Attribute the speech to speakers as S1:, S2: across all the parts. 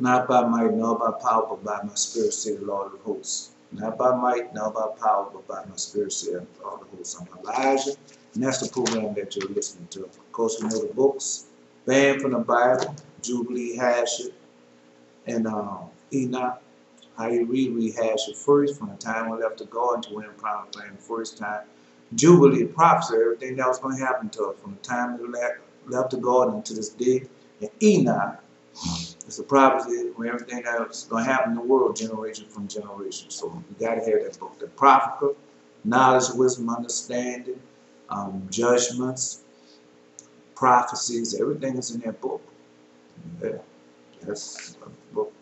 S1: Not by might nor by power, but by my spirit, say the Lord of hosts. Not by might nor by power, but by my spirit, say the Lord of hosts. I'm Elijah, and that's the program that you're listening to. Of course, we know the books banned from the Bible, Jubilee, Hashit, and Enoch. How you read Hashit first, from the time we left to God until we in promised land the first time. Jubilee, prophecy, everything that was going to happen to us from the time we left to God until this day. And Enoch, it's a prophecy of everything that's going to happen in the world, generation from generation. So you got to have that book. The prophet, knowledge, wisdom, understanding, judgments, prophecies, everything is in that book. Yeah, that's a book.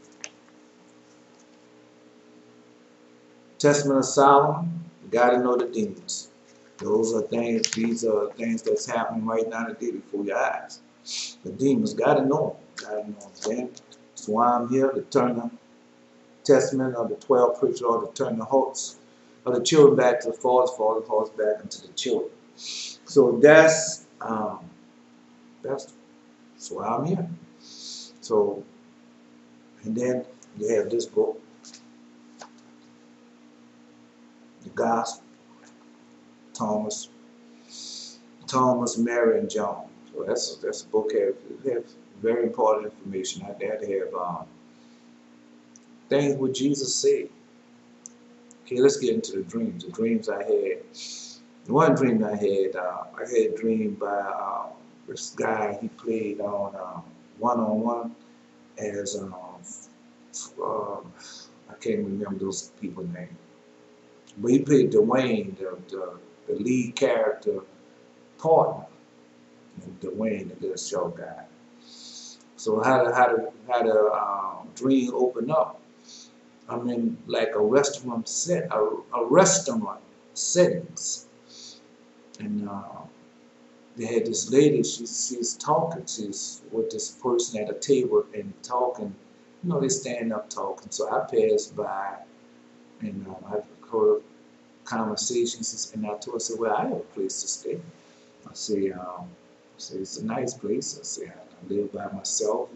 S1: Testament of Solomon, you got to know the demons. These are things that's happening right now today before your eyes. The demons, got to know them. Got to know them. That's why I'm here to turn the testament of the 12 preachers, or to turn the hearts of the children back to the fathers back into the children. So that's why I'm here. So, and then you have this book, the Gospel, Thomas, Mary, and John. So that's a book that have very important information out there. They have things what Jesus said. Okay, let's get into the dreams. The dreams I had. One dream I had a dream by this guy. He played on one-on-one as I can't remember those people's name, but he played Dwayne, the lead character partner. And Dwayne, the good show guy. So how the dream open up? I'm in like a restaurant settings, and they had this lady. She's talking. She's with this person at a table and talking. You know, they stand up talking. So I passed by, and I heard conversations, and I told her, I said, "Well, I have a place to stay." I say it's a nice place. I say I live by myself,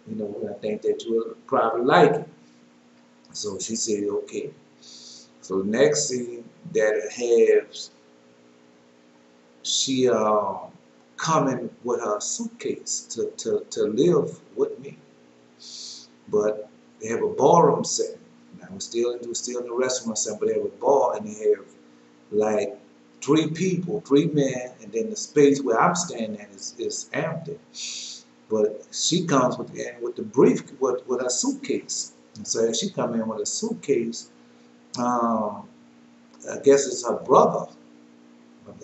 S1: and I think that you would probably like it. So she said, okay. So the next thing that it has, she coming with her suitcase to live with me. But they have a ballroom set. Now we're still in the restaurant set, but they have a bar, and they have like 3 people, 3 men, and then the space where I'm standing at is empty. But she comes with the brief with her suitcase. And so as she come in with a suitcase, I guess it's her brother.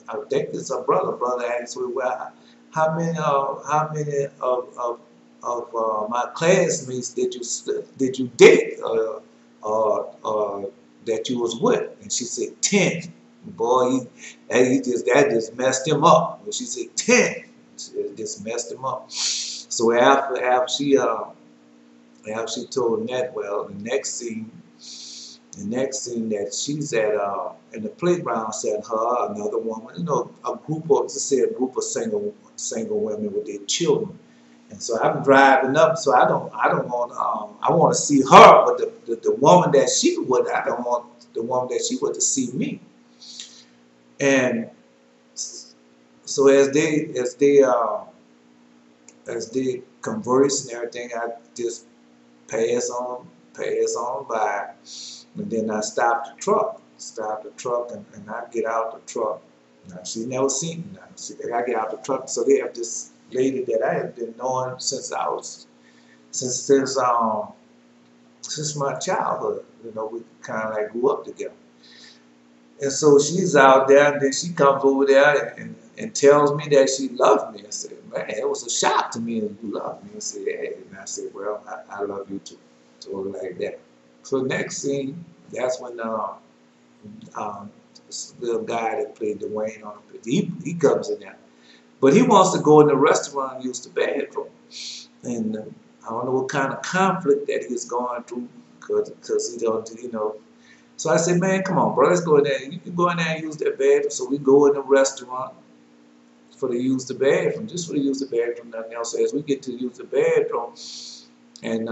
S1: I think it's her brother. Brother asked me, well, how many of my classmates did you date that you was with? And she said 10. Boy, that just messed him up. When she said 10, it just messed him up. So after she told Ned, well, the next scene that she's at in the playground said her, another woman, a group of single women with their children. And so I'm driving up, so I don't want I want to see her, but the woman that she would, I don't want the woman that she would to see me. And so as they converse and everything, I just pass on by, and then I stop the truck, and I get out the truck. Now she never seen me. Now I get out the truck, so they have this lady that I have been knowing since my childhood. We kind of like grew up together. And so she's out there, and then she comes over there and tells me that she loved me. I said, man, it was a shock to me that you loved me. I said, hey. And I said, well, I love you too. Told her like that. So next scene, that's when this little guy that played Dwayne on it, he comes in there. But he wants to go in the restaurant and use the bathroom. And I don't know what kind of conflict that he's going through, because he don't. So I said, man, come on, bro, let's go in there. You can go in there and use that bathroom. So we go in the restaurant just for to use the bathroom, nothing else. As we get to use the bathroom, And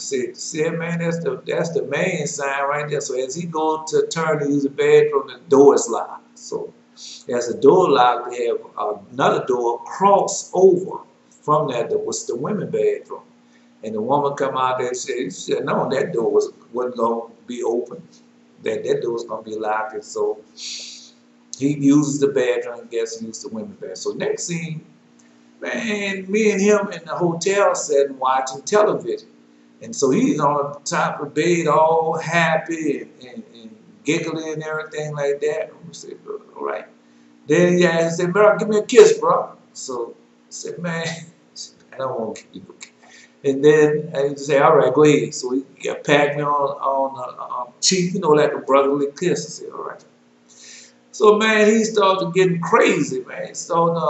S1: see, man, that's the main sign right there. So as he goes to turn to use the bathroom, the door is locked. So as the door locked, they have another door cross over from that was the women's bathroom. And the woman come out there and she said, no, that door wasn't going to be open. That door was going to be locked. And so he uses the bathroom, and guess he used the women's bathroom. So next scene, man, me and him in the hotel setting watching television. And so he's on the top of the bed all happy and giggling and everything like that. I said, all right. Then he said, bro, give me a kiss, bro. So I said, man, I don't want to give you a kiss. And then he said, all right, go ahead. So he pat me on the cheek, like a brotherly kiss. I said, all right. So, man, he started getting crazy, man. He started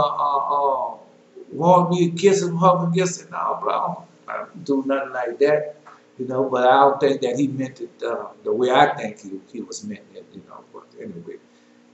S1: wanted me to kiss him, hug him. I said, no, bro, I don't do nothing like that, but I don't think that he meant it the way I think he was meant it, but anyway.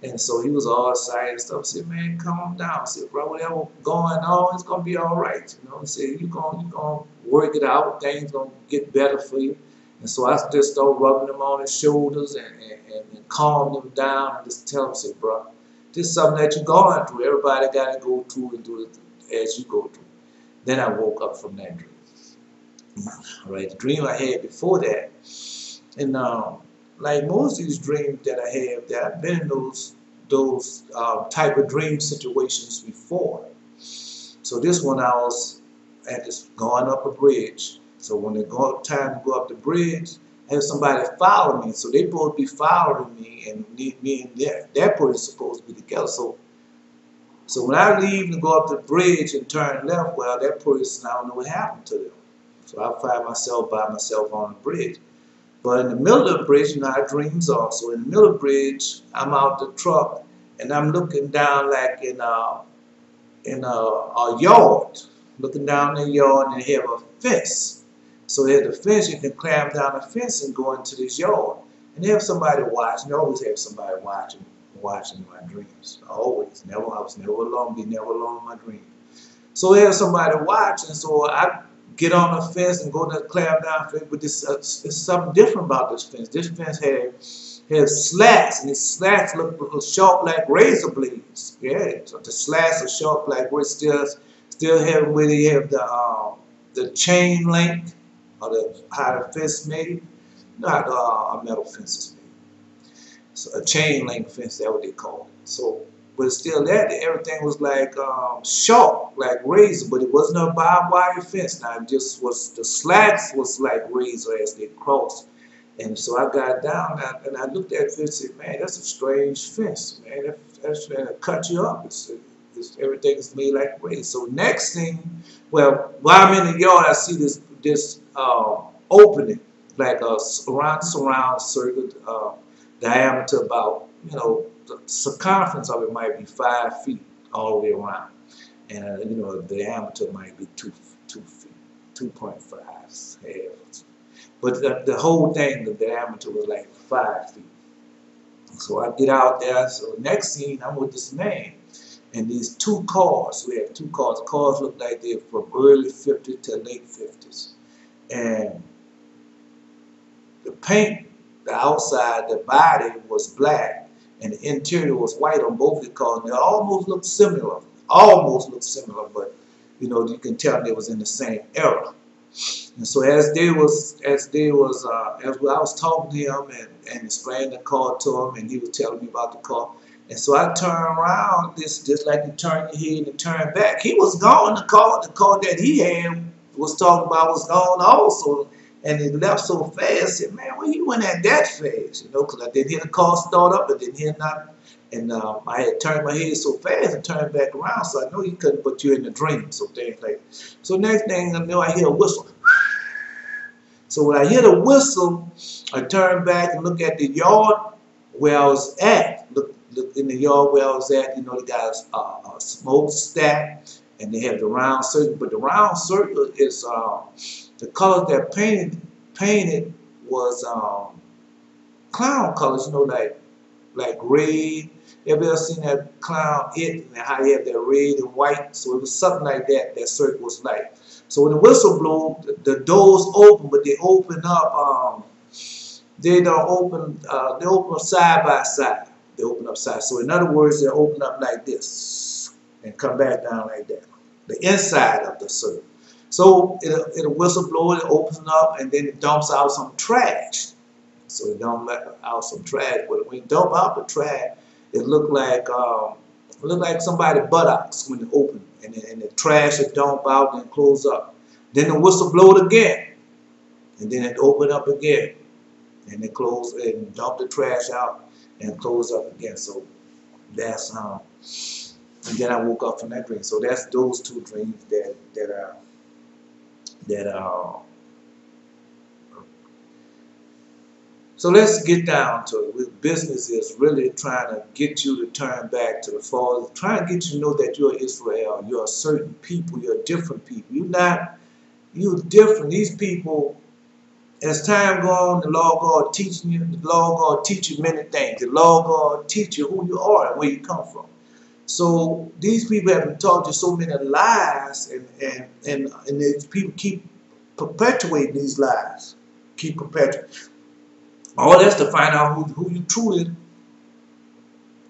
S1: And so he was all excited and stuff. I said, man, calm down. I said, bro, whatever going on, it's going to be all right. I said, you're going to work it out. Things going to get better for you. And so I just started rubbing him on his shoulders and calming him down and just tell him, say, bro, this is something that you're going through. Everybody got to go through and do it as you go through. Then I woke up from that dream. All right, the dream I had before that. And like most of these dreams that I have, that I've been in those type of dream situations before. So this one I was at this going up a bridge. So when it time to go up the bridge, I had somebody follow me. So they both be following me, and me and that person supposed to be together. So when I leave and go up the bridge and turn left, well, that person, I don't know what happened to them. So I find myself by myself on the bridge. But in the middle of the bridge, how dreams are. So in the middle of the bridge, I'm out the truck, and I'm looking down like in a yard, looking down the yard, and they have a fence. So they have the fence, you can climb down the fence and go into this yard. And they have somebody watching. They always have somebody watching my dreams. Always. I was never alone, be never alone in my dreams. So they have somebody watching, so I get on the fence and go to climb down the fence, but there's something different about this fence. This fence has slats, and these slats look sharp like razor blades. Yeah, so the slats are sharp like we're still have where they have the chain link, or how the fence made, not a metal fence is made. So a chain link fence, that's what they call it. So, but still that everything was like sharp, like razor, but it wasn't a barbed wire fence. Now it just was, the slats was like razor as they crossed. And so I got down and I looked at the fence and said, man, that's a strange fence, man. That's going to cut you up. Everything is made like razor. So next thing, well, while I'm in the yard, I see this opening, like a surround circle, diameter about, the circumference of it might be 5 feet all the way around, and the diameter might be 2 feet, 2.5. But the whole thing, the diameter was like 5 feet. So I get out there. So next scene, I'm with this man, and these two cars. We have two cars. The cars look like they're from early 50s to late 50s, and the paint, the outside, the body was black, and the interior was white on both of the cars. And they almost looked similar, but you can tell they was in the same era. And so as I was talking to him and explaining the car to him, and he was telling me about the car, and so I turned around, just like you turn your head and turn back. He was gone. The car that he had was talking about was gone also. And it left so fast. I said, man, well, he went at that fast, because I didn't hear the car start up, I didn't hear nothing. And I had turned my head so fast and turned back around, so I know he couldn't put you in the dream. So things like that. So next thing I know, I hear a whistle. So when I hear the whistle, I turn back and look at the yard where I was at. Look in the yard where I was at, they got a smokestack, and they have the round circle. But the round circle is the color that painted was clown colors, like red. Ever seen that clown It, and how you have that red and white? So it was something like that. That circle was like. So when the whistle blows, the doors open, but they open up. They don't open. They open up side by side. They open up side. So in other words, they open up like this and come back down like that. The inside of the circle. So it'll whistle blow. It opens up and then it dumps out some trash. So it dumps out some trash. But when you dump out the trash, it look like somebody's buttocks when it open, and the trash will dump out and close up. Then the whistle blowed again, and then it open up again, and it close and dump the trash out and close up again. So that's and then I woke up from that dream. So that's those two dreams that are. So let's get down to it. What business is really trying to get you to turn back to the Father, trying to get you to know that you're Israel. You're a certain people. You're different people. You're different. These people, as time goes on, the Lord God teaching you. The Lord God teach you many things. The Lord God teach you who you are and where you come from. So these people have been taught you so many lies, and these people keep perpetuating these lies. Keep perpetuating. All that's to find out who you truly,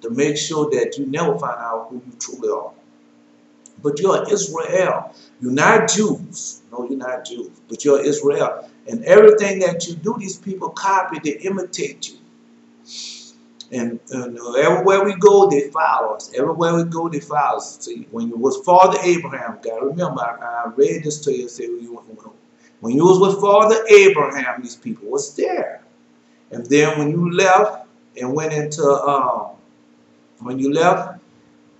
S1: to make sure that you never find out who you truly are. But you're Israel. You're not Jews. No, you're not Jews. But you're Israel. And everything that you do, these people copy, they imitate you. And everywhere we go, they follow us. Everywhere we go, they follow us. See, when you was Father Abraham, you gotta remember, I read this to you. Say, when you was with Father Abraham, these people was there. And then when you left and went into, when you left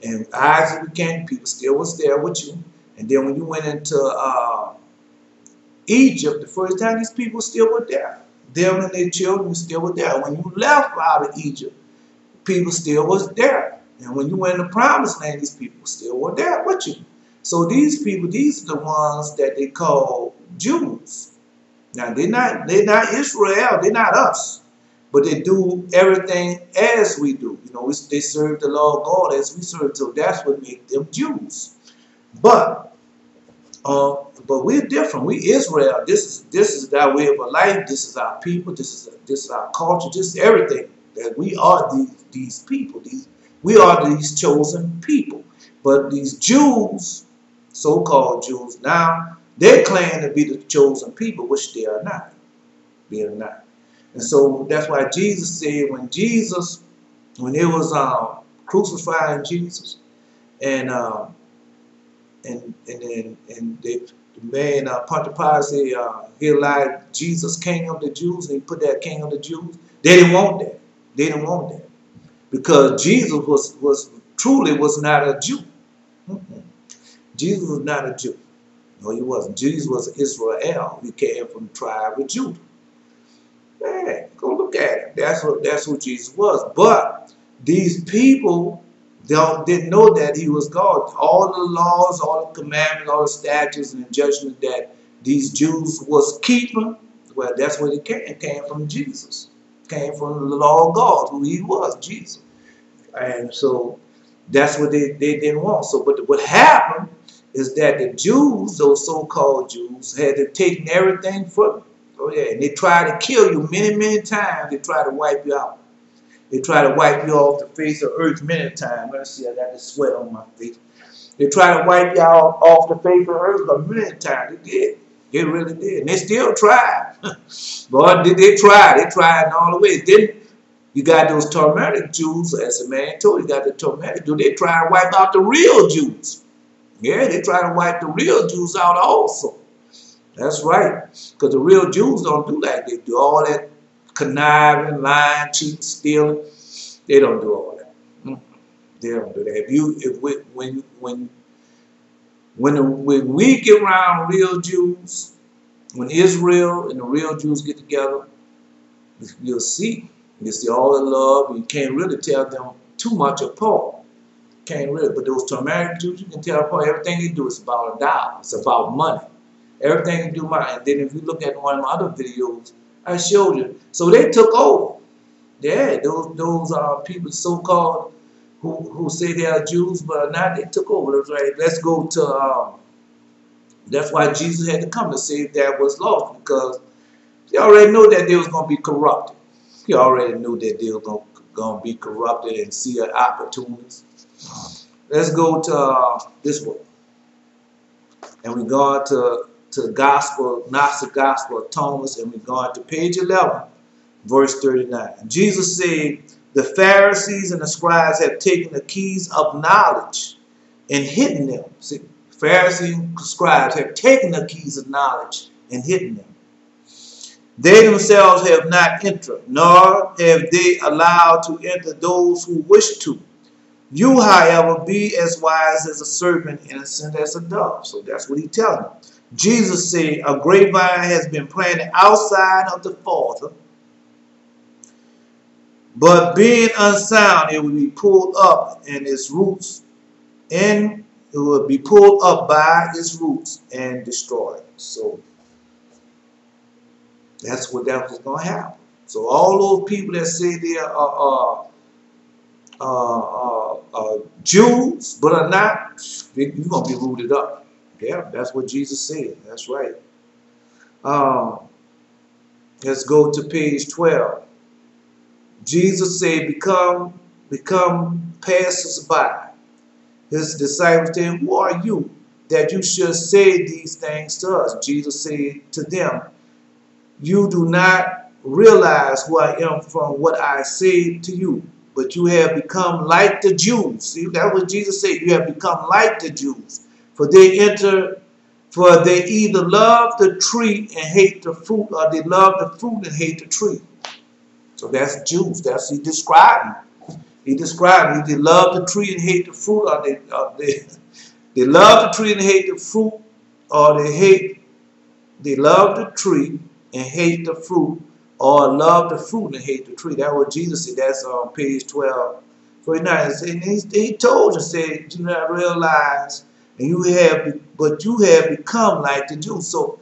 S1: and Isaac became, people still was there with you. And then when you went into Egypt, the first time, these people still were there. Them and their children still were there. When you left out of Egypt, people still was there. And when you went in the promised land, these people still were there with you. So these people, these are the ones that they call Jews. Now they're not Israel, they're not us. But they do everything as we do. You know, they serve the Lord God as we serve. So that's what makes them Jews. But we're different. We Israel. This is our way of life. This is our people. This is our culture. This is everything. That we are these people. We are these chosen people. But these Jews, so-called Jews, now they claim to be the chosen people, which they are not. They are not. And so that's why Jesus said when they was crucifying Jesus, and the man Pontius Pilate said he allowed Jesus King of the Jews, and he put that King of the Jews. They didn't want that. They didn't want that because Jesus was truly not a Jew. Jesus was not a Jew. No, he wasn't. Jesus was Israel. He came from the tribe of Judah. Man, go look at it. That's who Jesus was. But these people didn't know that he was God. All the laws, all the commandments, all the statutes and the judgment that these Jews was keeping, well, that's where it came. It came from Jesus. It came from the law of God, who he was, Jesus. And so that's what they didn't want. So, but what happened is that the Jews, those so-called Jews, had to take everything from them. Oh yeah, and they try to kill you many, many times. They try to wipe you out. They try to wipe you off the face of earth many times. Let's see, I got the sweat on my face. They try to wipe you out off the face of earth many times. They did. They really did. And they still tried. Boy, they tried. They tried in all the ways. Then you got those tormented Jews, as the man told you, got the tormented Jews. They try to wipe out the real Jews. Yeah, they try to wipe the real Jews out also. That's right. Because the real Jews don't do that. They do all that conniving, lying, cheating, stealing. They don't do all that. They don't do that. When we get around real Jews, when Israel and the real Jews get together, you'll see all the love. You can't really tell them too much apart. Can't really. But those Tamaric Jews, you can tell apart. Everything they do is about $1. It's about money. Everything they do money. And then if you look at one of my other videos, I showed you. So they took over. Yeah, those people so-called who say they are Jews but are not, they took over. That's right. Let's go to That's why Jesus had to come to save that was lost, because he already knew that they was going to be corrupted. He already knew that they were going to be corrupted and see an opportunity. Let's go to this one. And we go to gospel, Gnostic Gospel of Thomas, and we go to page 11, verse 39. Jesus said, the Pharisees and the scribes have taken the keys of knowledge and hidden them. See, Pharisees and scribes have taken the keys of knowledge and hidden them. They themselves have not entered, nor have they allowed to enter those who wish to. You, however, be as wise as a serpent, innocent as a dove. So that's what he's telling them. Jesus said, a grapevine has been planted outside of the Father, but being unsound, it will be pulled up and its roots, and it will be pulled up by its roots and destroyed. So that's what that was going to happen. So all those people that say they are Jews but are not, you're going to be rooted up. Yeah, that's what Jesus said. That's right. Let's go to page 12. Jesus said, become passers-by. His disciples said, who are you that you should say these things to us? Jesus said to them, you do not realize who I am from what I say to you, but you have become like the Jews. See, that's what Jesus said. You have become like the Jews, for they either love the tree and hate the fruit, or they love the fruit and hate the tree. So that's Jews. That's he describing. He described they love the tree and hate the fruit, or they love the tree and hate the fruit, or they love the tree and hate the fruit, or love the fruit and hate the tree. That's what Jesus said. That's on page 12. 49. And he told you, said, do not realize, but you have become like the Jews. So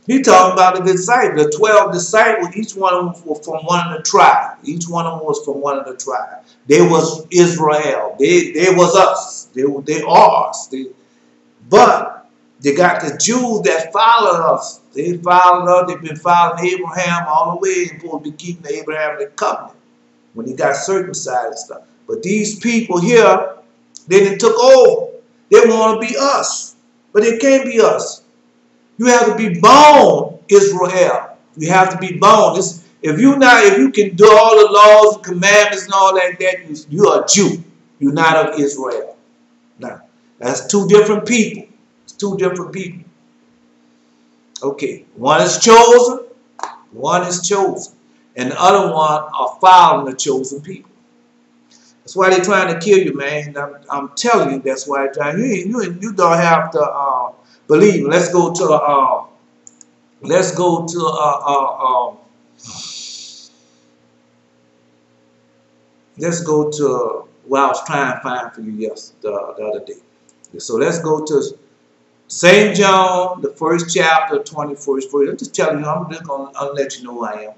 S1: he talking about the disciples, the 12 disciples. Each one of them was from one of the tribes. Each one of them was from one of the tribes. They was Israel. They was us. They are us. But they got the Jews that followed us. They followed us. They've been following Abraham all the way, and supposed to be keeping the Abraham covenant when he got circumcised and stuff. But these people here, they done took over. They want to be us, but it can't be us. You have to be born Israel. You have to be born. If you can do all the laws and commandments and all like that, you are a Jew. You're not of Israel. Now, that's two different people. It's two different people. Okay, one is chosen, and the other one are following the chosen people. That's why they're trying to kill you, man. I'm telling you, that's why they're trying. You don't have to believe me. Let's go to what I was trying to find for you the other day. So let's go to St. John, the 1st chapter, 21st verse. I'm just telling you, I'm just going to let you know who I am.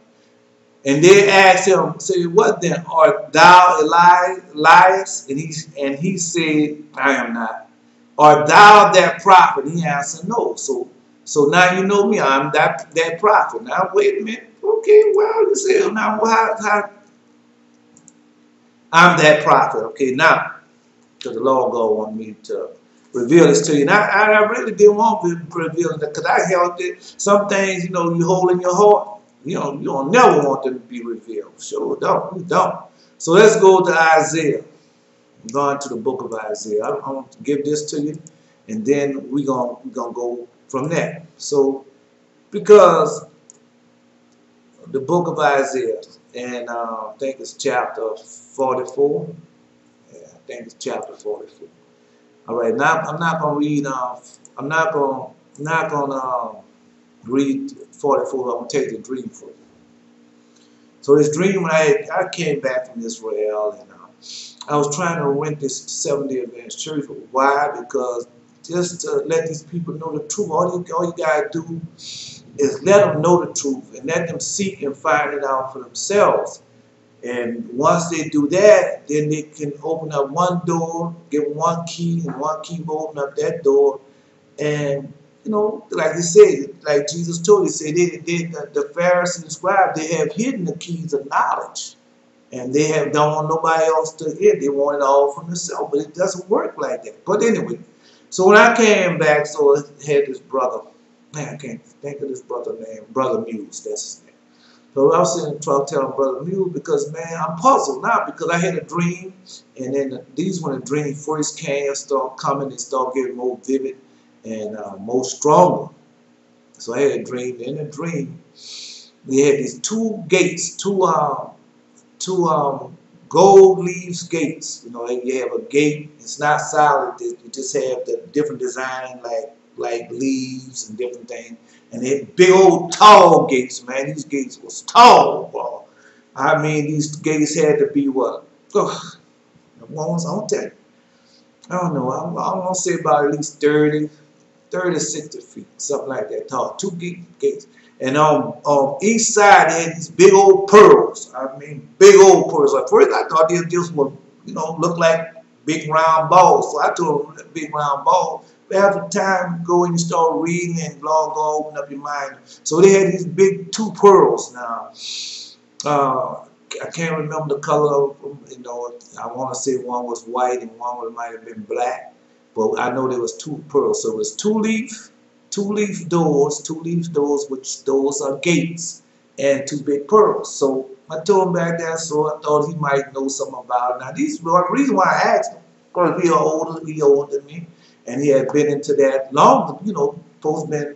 S1: And they asked him, say, what then? Art thou Elias? And he said, I am not. Art thou that prophet? And he answered, no. So now you know me, I'm that prophet. Now wait a minute. Okay, well, you say, now how I'm that prophet. Okay, now, because the Lord God wanted me to reveal this to you. And I really didn't want to reveal it, because I held it. Some things, you hold in your heart. You don't never want them to be revealed. Sure don't. You don't. So let's go to Isaiah. I'm going to the book of Isaiah. I'm going to give this to you, and then we're going to go from there. So, because the book of Isaiah, and I think it's chapter 44. Yeah, I think it's chapter 44. All right. Now I'm not going to read. I'm not going to read 44. I'm going to take the dream for you. So this dream, when I came back from Israel, and I was trying to rent this Seventh-day Adventist church. Why? Because just to let these people know the truth. All you gotta do is let them know the truth and let them seek and find it out for themselves. And once they do that, then they can open up one door, give one key, and one key will open up that door, and you know, like he said, like Jesus told, he said, the Pharisees and scribes, they have hidden the keys of knowledge. And they don't want nobody else to hear. They want it all from themselves. But it doesn't work like that. But anyway, so when I came back, so I had this brother, man, I can't think of this brother name, Brother Muse, that's his name. So I was sitting in the truck telling Brother Muse, because, man, I'm puzzled now, because I had a dream, and then when the dream first came, started coming, they started getting more vivid and more stronger. So I had a dream. In the dream, we had these two gates, two gold leaves gates. You know, you have a gate, it's not solid, you just have the different design like leaves and different things. And they had big old tall gates, man. These gates was tall, bro. I mean, these gates had to be what? Oh, I'll tell you. I don't know, I'm gonna say about at least 30 to 60 feet, something like that tall. Two gates. And on each side, they had these big old pearls. I mean, big old pearls. At first, I thought these just would, you know, look like big round balls. So I told them, big round ball. But after time, go and you start reading and Lord God open up your mind. So they had these big two pearls now. I can't remember the color of them. You know, I want to say one was white and one might have been black. But I know there was two pearls. So it was two leaf doors, which those are gates, and two big pearls. So I told him back there, so I thought he might know something about it. Now, the reason why I asked him, because he older than me, and he had been into that longer, you know, folks been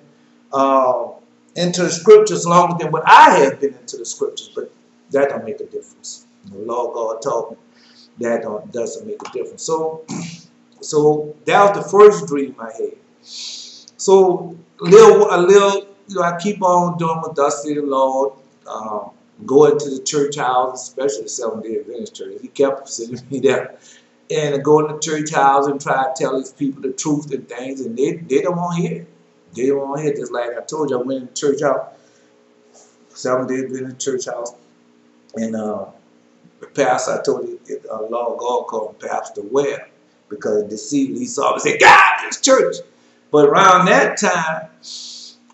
S1: into the scriptures longer than what I have been into the scriptures, but that don't make a difference. The Lord God taught me that doesn't make a difference. So that was the first dream I had. So a little, you know, I keep on doing what thus saith the Lord, going to the church house, especially the Seventh-day Adventist church. He kept sending me there, and go in the church house and try to tell these people the truth and things, and they don't want to hear it. They don't want to hear it. Just like I told you, I went in the church house, Seventh-day Adventist church house, and the pastor, I told you, Lord God called him Pastor Webb, because deceived. He saw me and said, God, this church. But around that time,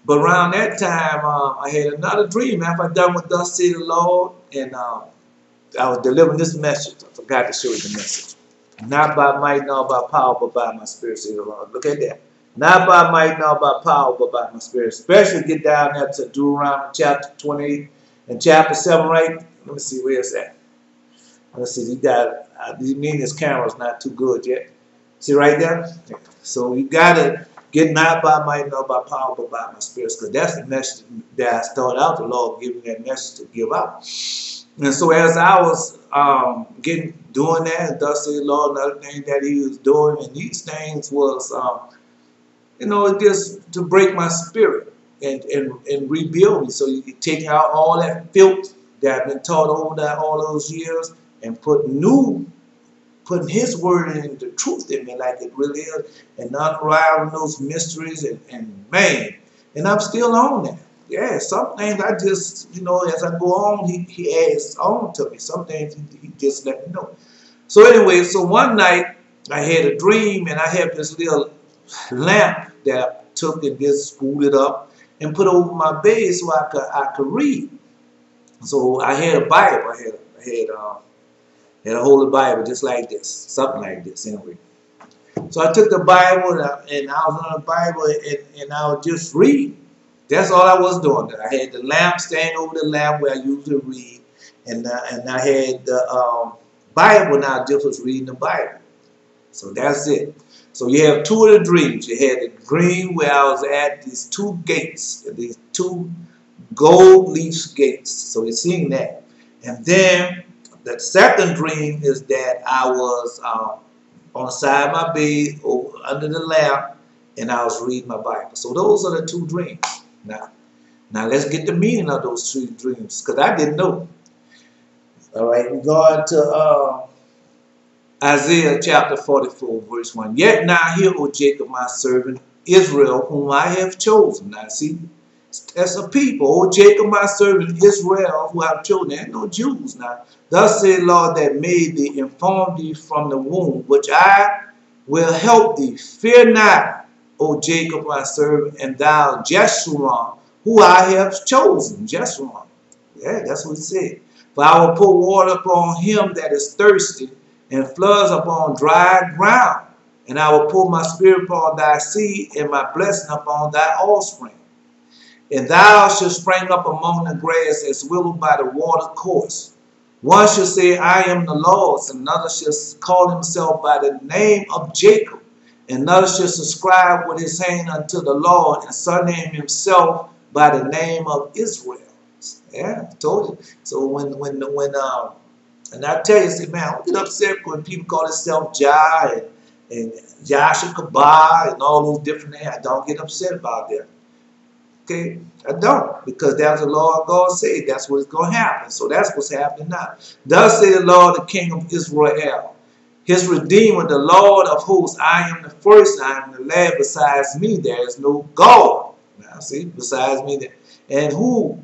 S1: I had another dream after I done with thus saith the Lord, and I was delivering this message. I forgot to show you the message. Not by might nor by power, but by my spirit, saith the Lord. Look at that. Not by might nor by power, but by my spirit. Especially get down there to Deuteronomy chapter 28 and chapter 7, right? Let me see, where is that? Let's see, you got, this camera's not too good yet. See right there? So you got to get not by might nor by power, but by my spirit. Because that's the message that I started out, the Lord giving that message to give out. And so as I was doing that, and thus saith the Lord, another thing that he was doing, and these things was, you know, just to break my spirit and rebuild me. So you taking out all that filth that I've been taught over all those years, and putting his word in, the truth in me like it really is, and unraveling those mysteries, and man, and I'm still on that. Yeah, some things I just, you know, as I go on, he adds on to me. Some things he just let me know. So anyway, so one night I had a dream, and I had this little lamp that I took and just spooled it up and put over my bed so I could read. So I had a Bible. I had a Holy Bible just like this, something like this anyway. So I took the Bible and I was on the Bible and I was just reading. That's all I was doing. I had the lamp standing over the lamp where I usually read, and I had the Bible, and I just was reading the Bible. So that's it. So you have two of the dreams. You had the dream where I was at these two gates, these two gold leaf gates. So you're seeing that. And then the second dream is that I was on the side of my bed under the lamp, and I was reading my Bible. So those are the two dreams. Now let's get the meaning of those three dreams, because I didn't know. All right, we're going to Isaiah chapter 44, verse 1. Yet now hear, O Jacob, my servant, Israel, whom I have chosen. Now see, that's a people. O Jacob, my servant, Israel, who I have chosen. There ain't no Jews now. Thus said Lord that made thee, informed thee from the womb, which I will help thee. Fear not, O Jacob my servant, and thou Jeshurun, who I have chosen. Jeshurun. Yeah, that's what it said. For I will pour water upon him that is thirsty, and floods upon dry ground. And I will pour my spirit upon thy seed, and my blessing upon thy offspring. And thou shalt spring up among the grass as willow by the water course. One shall say, I am the Lord's, and another shall call himself by the name of Jacob. And another shall subscribe with his hand unto the Lord, and surname himself by the name of Israel. Yeah, I told you. So and I tell you, say, man, I don't get upset when people call themselves Jah and Joshua Kabah and all those different names. I don't get upset about that. Okay, I don't, because that's the Lord God said. That's what's going to happen. So that's what's happening now. Thus say the Lord, the King of Israel, his Redeemer, the Lord of hosts. I am the first, I am the last. Besides me, there is no God. Now, see, besides me, there. And who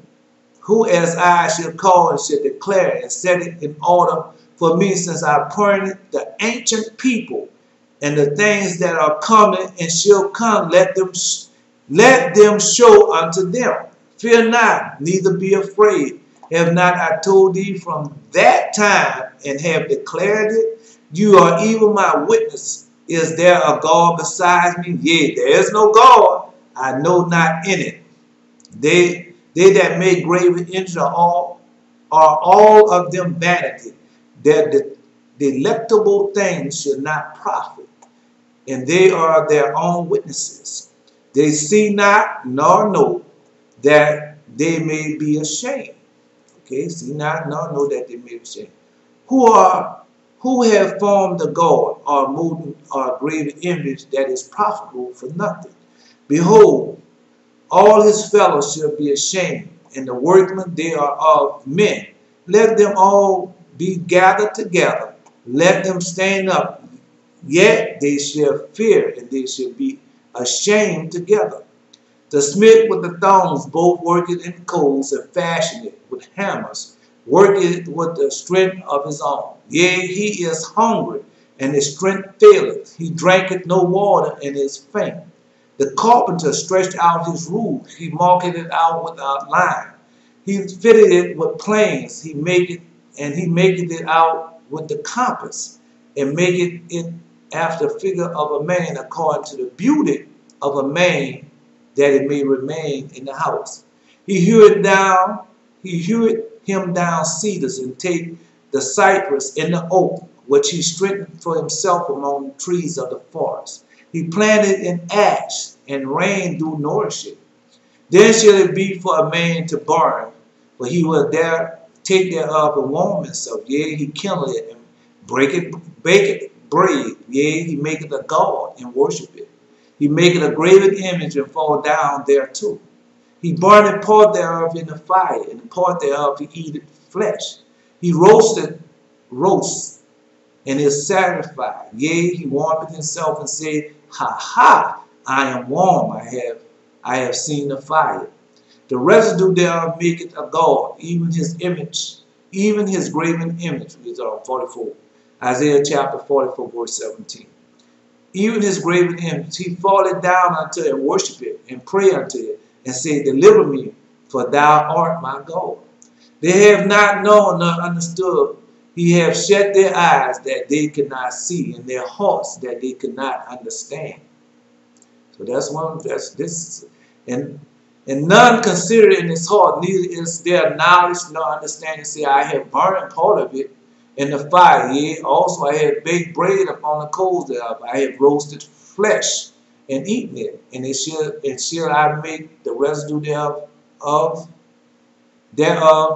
S1: as I shall call and shall declare and set it in order for me, since I appointed the ancient people and the things that are coming and shall come, let them show unto them. Fear not, neither be afraid. Have not I told thee from that time, and have declared it? You are even my witness. Is there a God besides me? Yea, there is no God. I know not in it. They that make graven images are all of them vanity. Their delectable things shall not profit, and they are their own witnesses. They see not nor know that they may be ashamed. Okay, see not nor know that they may be ashamed. Who have formed the God or moved or graven image that is profitable for nothing? Behold, all his fellows shall be ashamed, and the workmen they are of men. Let them all be gathered together. Let them stand up. Yet they shall fear, and they shall be ashamed together. The smith with the thongs both work it in coals, and fashion it with hammers, work it with the strength of his arm. Yea, he is hungry, and his strength faileth. He drinketh no water, and is faint. The carpenter stretched out his rule. He marked it out without line. He fitted it with planes. He maketh it out with the compass, and maketh it after the figure of a man, according to the beauty of a man, that it may remain in the house. He hewed him down cedars, and take the cypress and the oak, which he strengthened for himself among the trees of the forest. He planted in ash, and rain do nourish it. Then shall it be for a man to burn, for he will take thereof and warm himself. Yea, he kindle it and bake it bread. Yea, he maketh a god and worship it. He maketh a graven image and fall down thereto. He burneth part thereof in the fire, and part thereof he eateth flesh. He roasts, and is satisfied. Yea, he warmeth himself and said, Ha ha, I am warm, I have seen the fire. The residue thereof maketh a god, even his image, even his graven image, which is 44. Isaiah chapter 44, verse 17. Even his graven image, he falleth down unto it and worship it, and pray unto it, and say, Deliver me, for thou art my God. They have not known nor understood. He have shut their eyes that they could not see, and their hearts that they could not understand. So and none consider in his heart, neither is there knowledge nor understanding. Say, I have burned part of it in the fire. Yea, also I have baked bread upon the coals thereof. I have roasted flesh and eaten it, and shall I make the residue thereof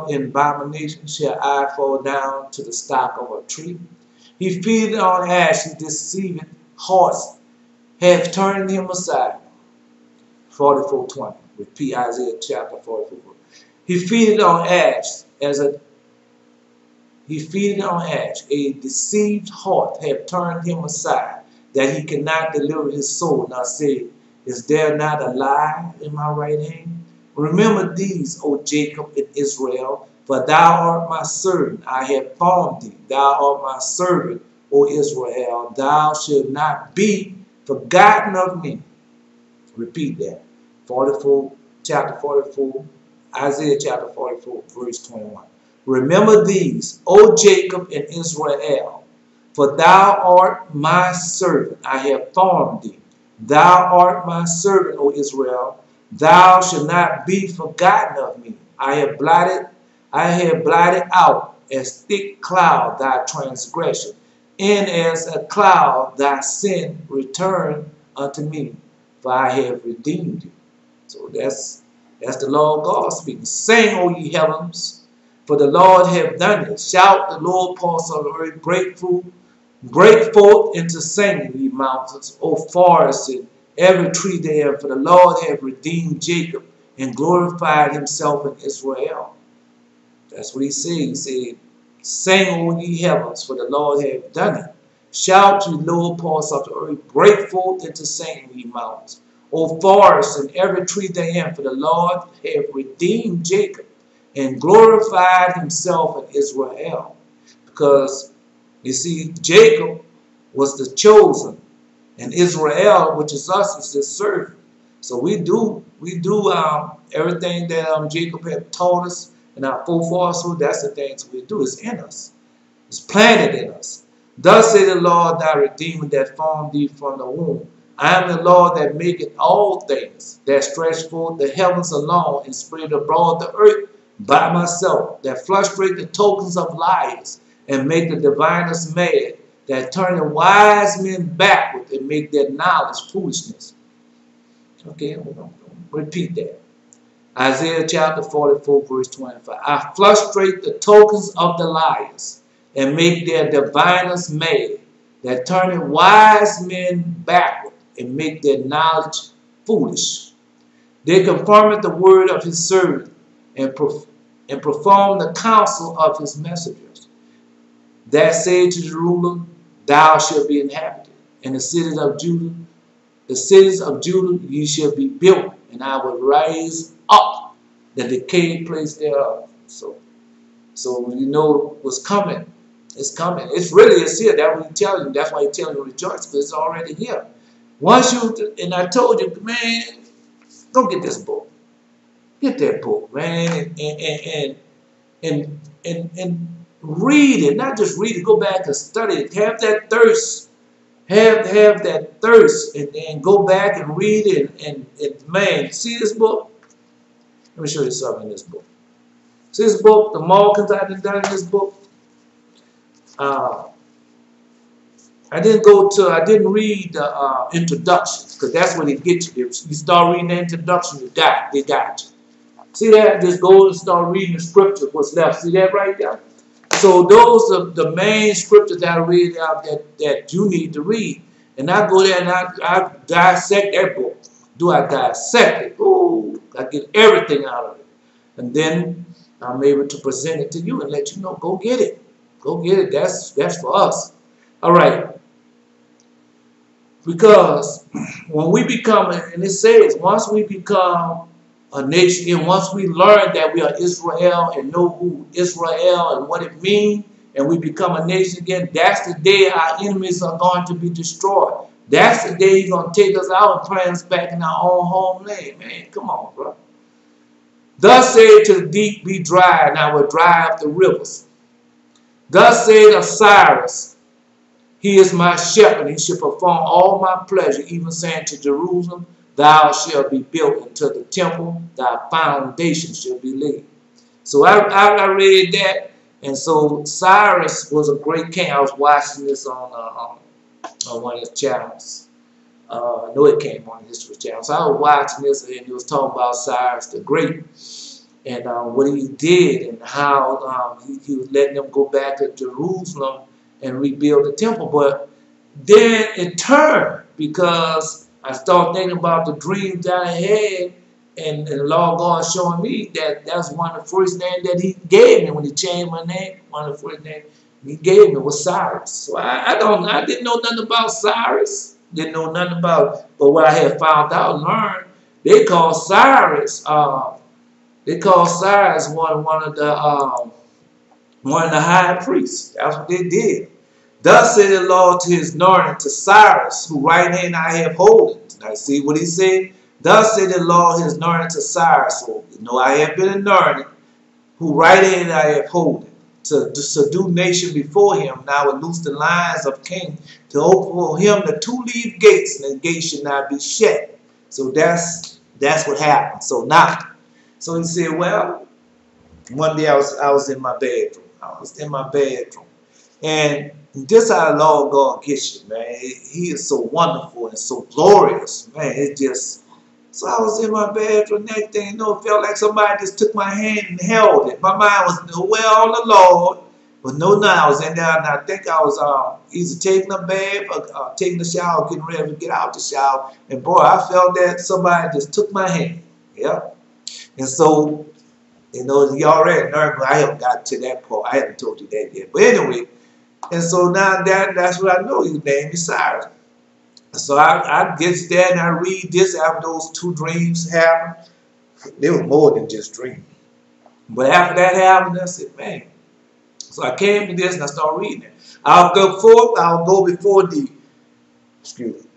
S1: in abomination? Shall I fall down to the stock of a tree? He feedeth on ash, he deceiveth hearts, have turned him aside. 44:20. Repeat Isaiah chapter 44. He feedeth on ash, a deceived heart have turned him aside, that he cannot deliver his soul. Now say, is there not a lie in my right hand? Remember these, O Jacob and Israel, for thou art my servant. I have formed thee. Thou art my servant, O Israel. Thou shalt not be forgotten of me. Repeat that. 44, chapter 44, Isaiah chapter 44, verse 21. Remember these, O Jacob and Israel, for thou art my servant. I have formed thee. Thou art my servant, O Israel. Thou shalt not be forgotten of me. I have blotted out as thick cloud thy transgression, and as a cloud thy sin return unto me, for I have redeemed you. So that's the Lord God speaking. Sing, O ye heavens, for the Lord hath done it. Shout the Lord, parts of the earth, break forth into singing, ye mountains, O forests, and every tree there, for the Lord hath redeemed Jacob and glorified himself in Israel. That's what he said. He said, sing, O ye heavens, for the Lord hath done it. Shout, ye lower parts of the earth, break forth into singing, ye mountains, O forests, and every tree therein, for the Lord hath redeemed Jacob and glorified himself in Israel. Because, you see, Jacob was the chosen, and Israel, which is us, is his servant. So we do everything that Jacob had taught us, and our forefathers, that's the things we do. It's in us. It's planted in us. Thus say the Lord thy Redeemer that formed thee from the womb. I am the Lord that maketh all things, that stretch forth the heavens alone, and spread abroad the earth by myself, that frustrate the tokens of liars, and make the diviners mad, that turn the wise men backward, and make their knowledge foolishness. Okay, repeat that. Isaiah chapter 44, verse 25. I frustrate the tokens of the liars, and make their diviners mad, that turn wise men backward, and make their knowledge foolish. They confirm the word of his servant, and perform the counsel of his messengers. That said to Jerusalem, thou shalt be inhabited, and the cities of Judah ye shall be built, and I will raise up the decayed place thereof. So you know what's coming. It's coming. It's here. That's what he's telling you. That's why he's telling you to rejoice, because it's already here. Once and I told you, man, go get this book. Get that book, man, and read it. Not just read it. Go back and study it. Have that thirst. Have that thirst, and go back and read it. And man, see this book? Let me show you something in this book. See this book? The markings I've done in this book. I didn't read the introduction, because that's when it gets you. If you start reading the introduction, they got you. See that? Just go and start reading the scripture, what's left. See that right there? So those are the main scriptures that I read out that you need to read. And I go there and I dissect that book. Do I dissect it? Ooh, I get everything out of it. And then I'm able to present it to you and let you know, go get it. Go get it. That's for us. All right. Because when we become, and it says, once we become a nation, and once we learn that we are Israel and know who Israel and what it means, and we become a nation again, that's the day our enemies are going to be destroyed. That's the day he's going to take us out and plant us back in our own homeland. Man, come on, bro. Thus said to the deep, be dry, and I will dry up the rivers. Thus said Osiris, he is my shepherd, he shall perform all my pleasure, even saying to Jerusalem, thou shalt be built into the temple, thy foundation shall be laid. So I read that, and so Cyrus was a great king. I was watching this on one of his channels. I know it came on the History Channel. So I was watching this, and he was talking about Cyrus the Great, and what he did, and how he was letting them go back to Jerusalem and rebuild the temple. But then it turned, because I started thinking about the dreams that I had, and the Lord God showing me that that's one of the first names that he gave me when he changed my name. One of the first names he gave me was Cyrus. So I didn't know nothing about Cyrus. Didn't know nothing about, but what I had found out and learned, they call Cyrus one of the high priests. That's what they did. Thus said the Lord to his anointed, to Cyrus, whose right hand I have holden. Now see what he said? Thus said the Lord his anointed to Cyrus, so you know I have been anointed, who right hand I have holden, to subdue nation before him, and I will loose the lions of kings, to open for him the two-leaved gates, and the gates should not be shut. So that's what happened. So now, so he said, well, one day I was in my bedroom. I was in my bedroom. And this how the Lord God gets you, man. He is so wonderful and so glorious, man. It just, so I was in my bedroom, next thing you know, it felt like somebody just took my hand and held it. My mind was nowhere on the Lord, but no, I was in there, and I think I was either taking a bath or taking a shower, getting ready to get out the shower. And boy, I felt that somebody just took my hand. Yeah. And so, you know, you already learned, but I haven't got to that part. I haven't told you that yet. But anyway, and so now that's what I know. His name is Cyrus. So I get there and I read this after those two dreams happened. They were more than just dreams. But after that happened, I said, man. So I came to this and I started reading it. I'll go before thee. Excuse me.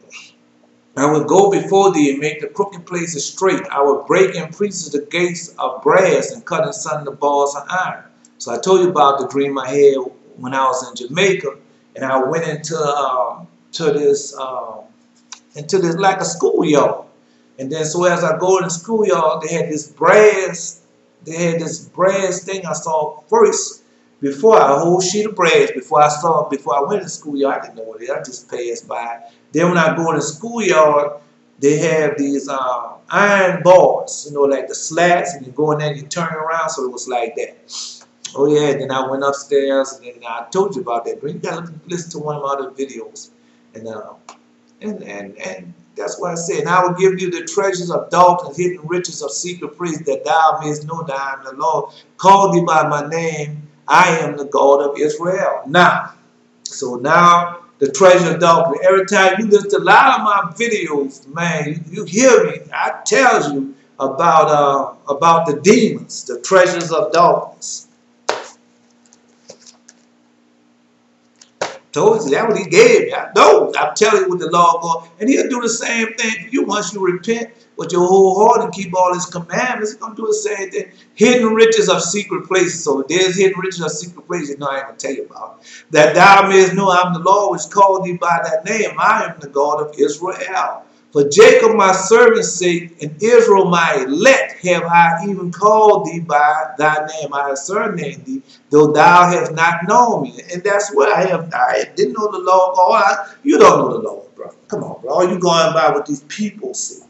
S1: I will go before thee and make the crooked places straight. I will break in pieces the gates of brass and cut in sunder the bars of iron. So I told you about the dream I had when I was in Jamaica, and I went into this like a schoolyard. And then so as I go in the schoolyard, they had this brass thing I saw first. Before a whole sheet of brass, before I went to the schoolyard, I didn't know what it is. I just passed by. Then when I go in the schoolyard, they have these iron bars, you know, like the slats, and you go in there and you turn around, so it was like that. Oh yeah, then I went upstairs, and then I told you about that dream. You gotta listen to one of my other videos. And that's what I said. And I will give you the treasures of darkness, hidden riches of secret places, that thou mayest know that I am the Lord. Call thee by my name. I am the God of Israel. Now, so now the treasure of darkness. Every time you listen to a lot of my videos, man, you hear me. I tell you about the demons, the treasures of darkness. Told you, that's what he gave me. I know. I'm telling you what the Lord God, and he'll do the same thing for you once you repent with your whole heart and keep all his commandments. He's going to do the same thing. Hidden riches of secret places. So there's hidden riches of secret places, you know, I ain't going to tell you about. That thou mayest know I'm the Lord which called thee by that name. I am the God of Israel. For Jacob my servant's sake, and Israel my elect, have I even called thee by thy name. I have surnamed thee, though thou hast not known me. And that's what I have. I didn't know the Lord. You don't know the Lord, bro. Come on, bro. All you going by what these people say.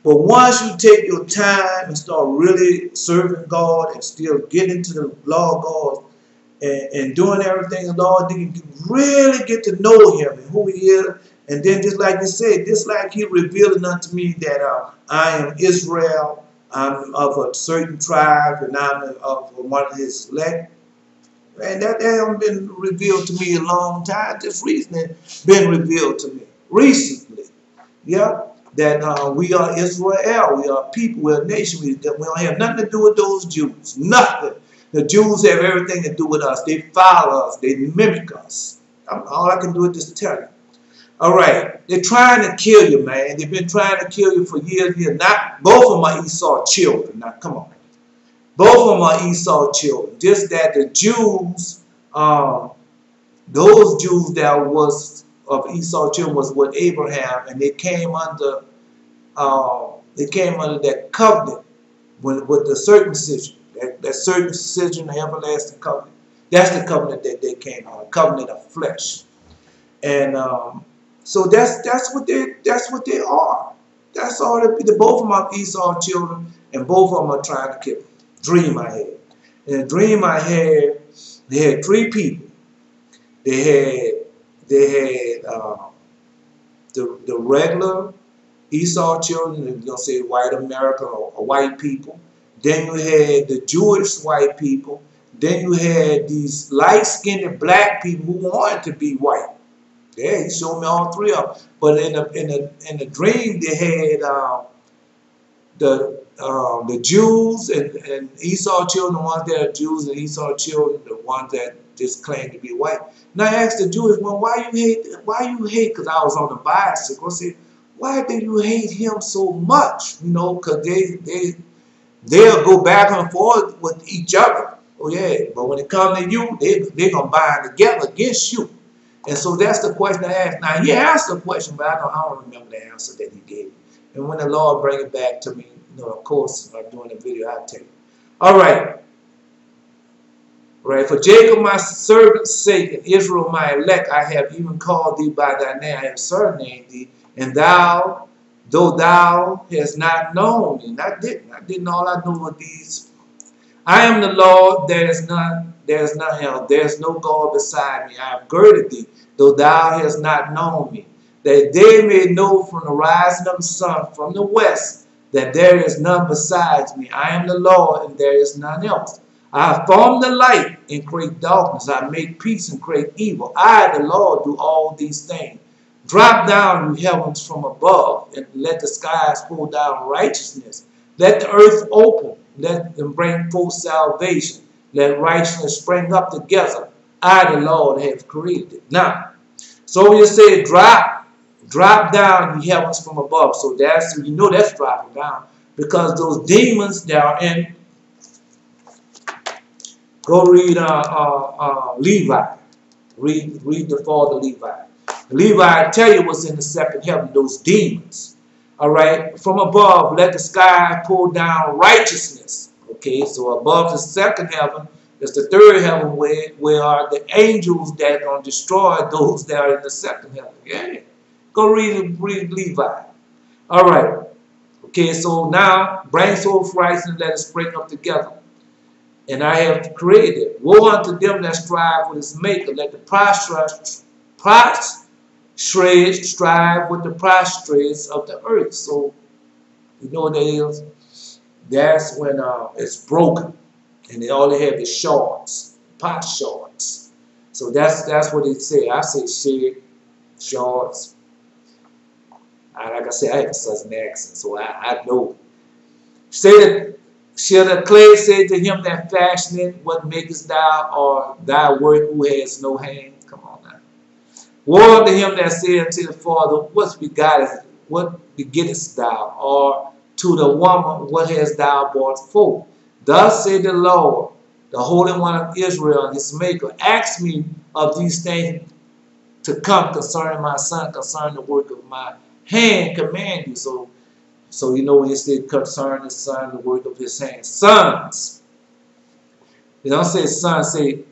S1: But once you take your time and start really serving God and still getting into the law of God and doing everything the Lord, then you really get to know him and who he is. And then just like you said, just like he revealing unto me that I am Israel, I'm of a certain tribe, and I'm of one of his elect. And that hasn't been revealed to me a long time. Just recently been revealed to me. Recently. Yeah. That we are Israel. We are people. We're a nation. We don't have nothing to do with those Jews. Nothing. The Jews have everything to do with us. They follow us. They mimic us. All I can do is just tell you. All right, they're trying to kill you, man. They've been trying to kill you for years. Not both of them are Esau children. Now, come on. Both of them are Esau children. Just that the Jews, those Jews that was of Esau children was with Abraham, and they came under that covenant with the circumcision, that circumcision, the everlasting covenant. That's the covenant that they came on, a covenant of flesh, and so that's what they are. That's all. Both of them are Esau children, and both of them are trying to kill him. Dream I had. In a dream I had, they had three people. They had the regular Esau children, you're gonna say white America or white people. Then you had the Jewish white people. Then you had these light-skinned black people who wanted to be white. Yeah, he showed me all three of them. But in the dream, they had the Jews and Esau children, the ones that are Jews, and Esau children, the ones that just claim to be white. Now I asked the Jewish one, why you hate? Because I was on the bicycle. I said, why do you hate him so much? You know, because they'll go back and forth with each other. Oh yeah, but when it comes to you, they're going to bind together against you. And so that's the question I asked. Now, he asked the question, but I don't remember the answer that he gave. And when the Lord bring it back to me, you know, of course, during the video, I'll tell you. All right. Right. For Jacob, my servant's sake, and Israel, my elect, I have even called thee by thy name. I have surnamed thee. And thou, though thou hast not known me. And I didn't. All I knew were these. I am the Lord, there is none else. There is no God beside me. I have girded thee, though thou hast not known me, that they may know from the rising of the sun from the west, that there is none besides me. I am the Lord, and there is none else. I have formed the light and create darkness. I make peace and create evil. I, the Lord, do all these things. Drop down, you heavens, from above, and let the skies pour down righteousness. Let the earth open. Let them bring forth salvation. Let righteousness spring up together. I, the Lord, have created it. Now, so you say drop down, you heavens, from above. So that's, you know, that's dropping down, because those demons that are in. Go read Levi. Read the fall of Levi. Levi, I tell you what's in the second heaven, those demons. All right, from above, let the sky pour down righteousness. Okay, so above the second heaven, there's the third heaven where are the angels that are going to destroy those that are in the second heaven. Yeah, go read Levi. All right, okay, so now bring forth righteousness and let us spring up together. And I have created it. Woe unto them that strive with his maker. Let the prostrate strive with the prostrates of the earth. So, you know what that is? That's when it's broken. And they only have the shards, pot shards. So that's what it say. I say shed, shards. Like I said, I have a southern accent, so I know. Say that. Shall the clay say to him that fashioned it, what makest thou, or thy work who has no hand? Come on now. Woe unto him that said unto the father, what begettest thou? Or to the woman, what hast thou brought forth? Thus said the Lord, the Holy One of Israel, and his maker, ask me of these things to come concerning my son, concerning the work of my hand, command you. So you know when you say concern his son, the work of his hands. Sons. You don't say sons, say,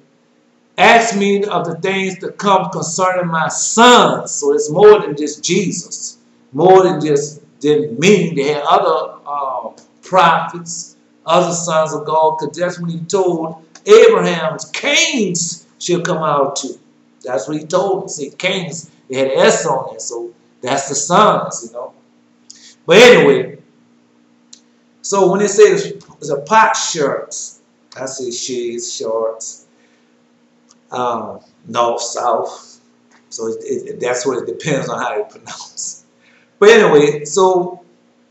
S1: ask me of the things to come concerning my sons. So it's more than just Jesus. More than just me. They had other prophets, other sons of God. Because that's when he told Abraham's Cain's shall come out too. That's what he told him. Say Cain's. They had an S on it. So that's the sons, you know. But anyway, so when they say it's a pot shirts, I say shades, shorts, north, south. So that's what it depends on how you pronounce. But anyway, so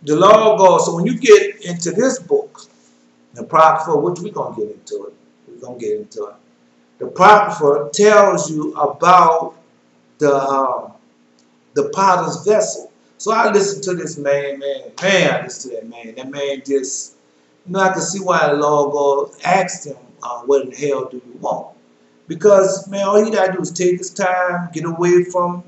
S1: the law of God. So when you get into this book, the Apocrypha, which we're going to get into it. We're going to get into it. The Apocrypha tells you about the potter's vessel. So I listened to this man, I listened to that man. That man just, you know, I can see why the Lord God asked him, what in the hell do you want? Because, man, all he got to do is take his time, get away from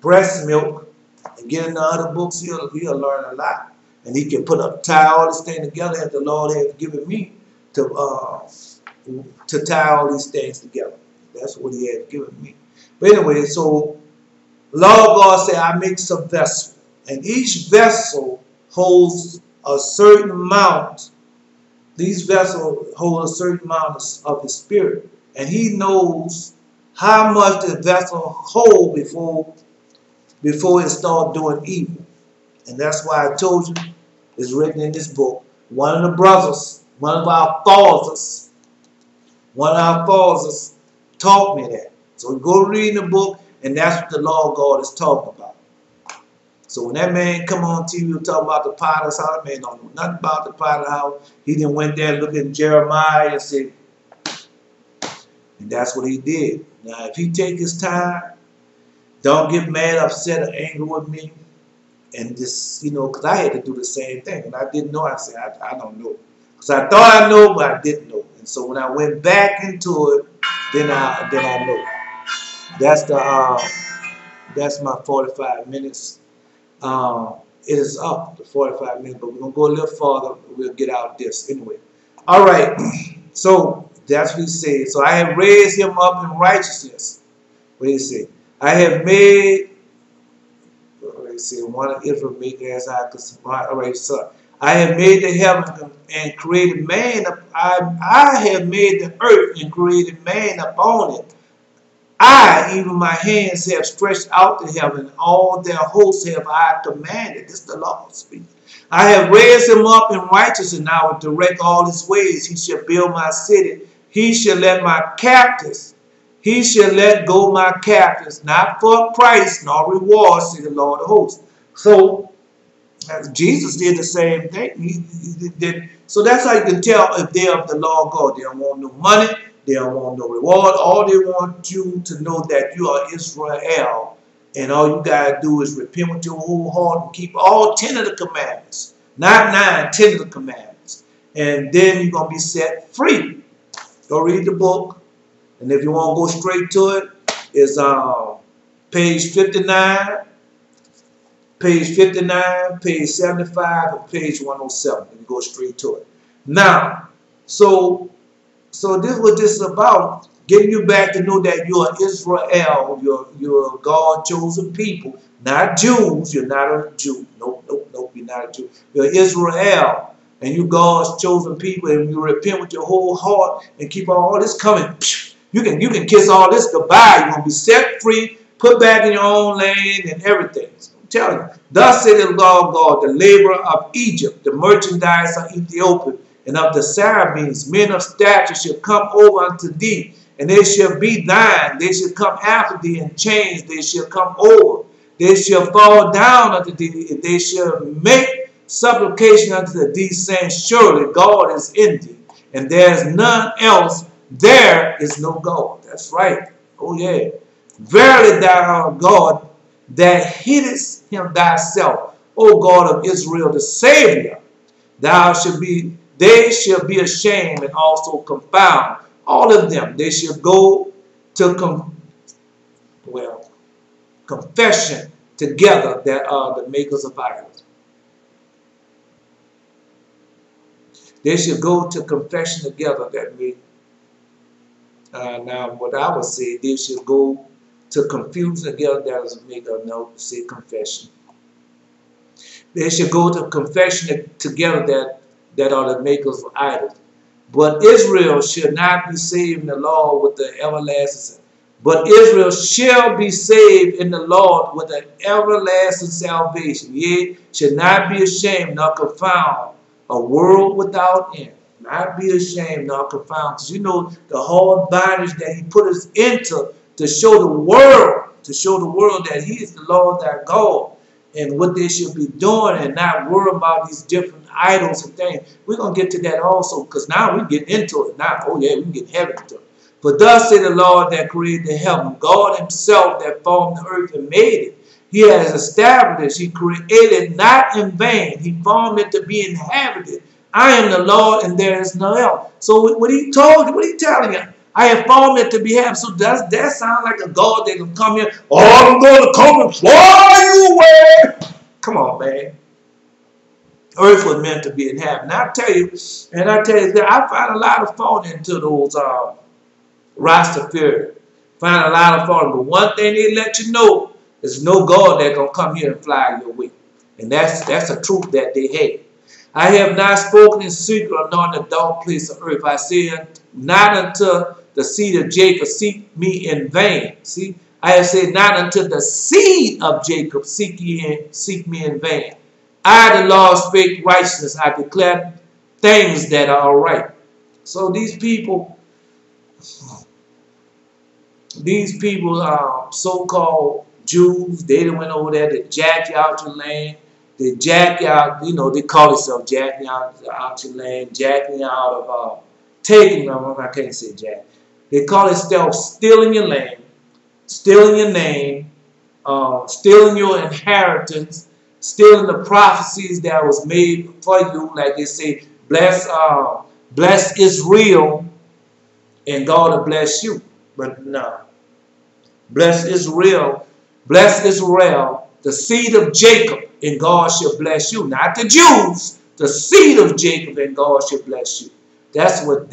S1: breast milk, and get into other books. He'll learn a lot. And he can tie all this thing together that the Lord has given me to tie all these things together. That's what he has given me. But anyway, so Lord God said, I make some vessel, and each vessel holds a certain amount. These vessels hold a certain amount of the Spirit, and he knows how much the vessel hold before it start doing evil. And that's why I told you, it's written in this book. One of the brothers, one of our fathers taught me that. So go read the book. And that's what the Lord God is talking about. So when that man come on TV and talk about the potter's house, man don't know nothing about the potter's house. He didn't went there and looked at Jeremiah and said, and that's what he did. Now if he take his time Don't get mad, upset, or angry with me. And just, you know, because I had to do the same thing. And I didn't know. I said, I don't know. Because I thought I know, but I didn't know. And so when I went back into it, then I know. That's my 45 minutes. It is up to 45 minutes, but we're going to go a little farther. We'll get out of this anyway. All right. So that's what he said. So I have raised him up in righteousness. What do you say? I have made, one of Israel make as I could supply. All right, so I have made the heaven and created man. I have made the earth and created man upon it. Even my hands have stretched out to heaven, and all their hosts have I commanded. This is the Lord speaking. I have raised him up in righteousness, and I will direct all his ways. He shall build my city. He shall let go my captives, not for price nor reward, say the Lord of hosts. So Jesus did the same thing. He did. So that's how you can tell if they're of the law of God. They don't want no money. They don't want no reward. All they want you to know that you are Israel. And all you got to do is repent with your whole heart and keep all 10 of the commandments. Not 9, 10 of the commandments. And then you're going to be set free. Go read the book. And if you want to go straight to it, it's page 59, page 59, page 75, and page 107. And you go straight to it. Now, so this is what this is about, getting you back to know that you are Israel, you're a God-chosen people, not Jews. You're not a Jew. Nope, you're not a Jew. You're Israel, and you God's chosen people, and you repent with your whole heart and keep all this coming. You can kiss all this goodbye. You're going to be set free, put back in your own lane and everything. So I'm telling you. Thus said the Lord God, the laborer of Egypt, the merchandise of Ethiopia, and of the Sarabians, men of stature shall come over unto thee, and they shall be thine. They shall come after thee in chains. They shall come over. They shall fall down unto thee. They shall make supplication unto thee, saying, surely God is in thee, and there is none else. There is no God. That's right. Oh yeah. Verily thou art God that hidest him thyself, O God of Israel, the Savior. They shall be ashamed and also confound. All of them. They shall go to confession together that are the makers of idols. They shall go to confession together that make. Now, what I would say, they shall go to confusion together that is a maker. No, say confession. They shall go to confession together that are the makers of idols. But Israel shall not be saved in the Lord with the everlasting. But Israel shall be saved in the Lord with an everlasting salvation. Yea, shall not be ashamed nor confound, a world without end. Not be ashamed nor confound. Because you know the hard bondage that he put us into to show the world that he is the Lord thy God, and what they should be doing, and not worry about these different idols and things. We're going to get to that also, because now we get into it now. Oh yeah, we can get heavy into it. For thus said the Lord that created the heaven, God himself that formed the earth and made it. He has established, he created not in vain. He formed it to be inhabited. I am the Lord and there is no else. So what he told you, what he telling you? I have formed it to be happy. So does that sound like a God that can come here? Oh, I'm going to come and fly you away. Come on, man. Earth was meant to be inhabited. And I tell you that I find a lot of fault into those Rastafari. Find a lot of fault. But one thing they let you know is no God that gonna come here and fly your way. And that's a truth that they have. I have not spoken in secret nor in the dark place of earth. I say not unto the seed of Jacob, seek me in vain. See, I have said not unto the seed of Jacob, seek me in vain. I, the Lord, spake righteousness. I declare things that are right. So these people are so-called Jews. They went over there to jack you out your land. They jack you out, you know, they call themselves jacking out your land, jacking out of, taking them, I can't say jack. They call themselves stealing your land, stealing your name,
S2: stealing your inheritance, stealing the prophecies that was made for you. Like they say, bless Israel and God will bless you. But no. Bless Israel, the seed of Jacob, and God shall bless you. Not the Jews, the seed of Jacob, and God shall bless you. That's what